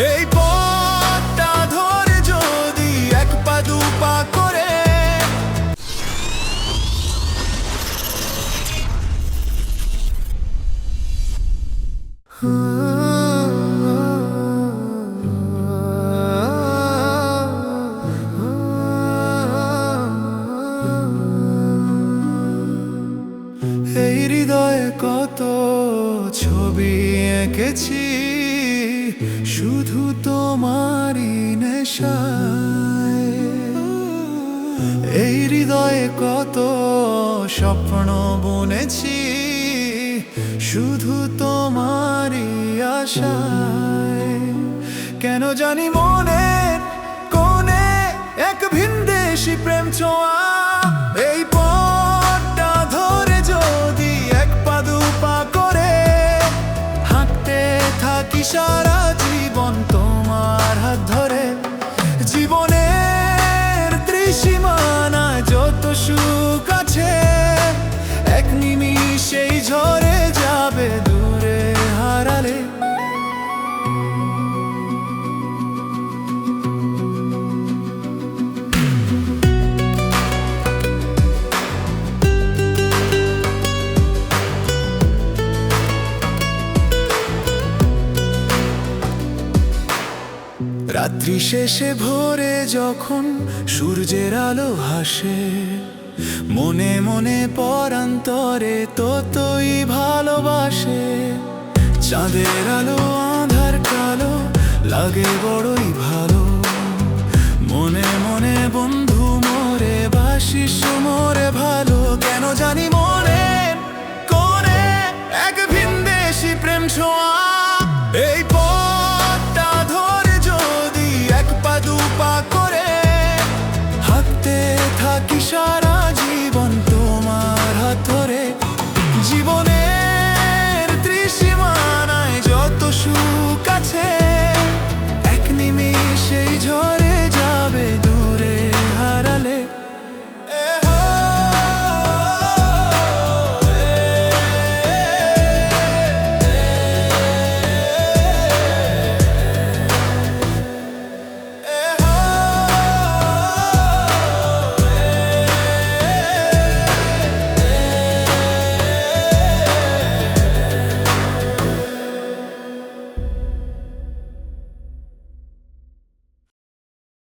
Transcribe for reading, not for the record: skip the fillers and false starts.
এই পথটা ধরে যদি এক পা দু পা করে এই হৃদয়ে কত ছবি এঁকেছি শুধু তোমারই নেশায়। এই হৃদয়ে কত স্বপ্ন বুনেছি শুধু তোমারই আশায়। কেন জানি মনের কোণে এক ভিনদেশি প্রেম ছোঁয়া। এই পথটা ধরে যদি এক পা দু পা করে হাঁটতে থাকি সারা জীবন তোমার হাত ধরে। জীবনের ত্রিসীমানায় যত সুখ আছে এক নিমিষেই ঝরে যাবে দূরে হারালে। রাত্রি শেষে ভোরে যখন সূর্যের আলো হাসে মনে মনে পরান্তরে ততই ভালোবাসে। চাঁদের আলো আঁধার কালো লাগে বড়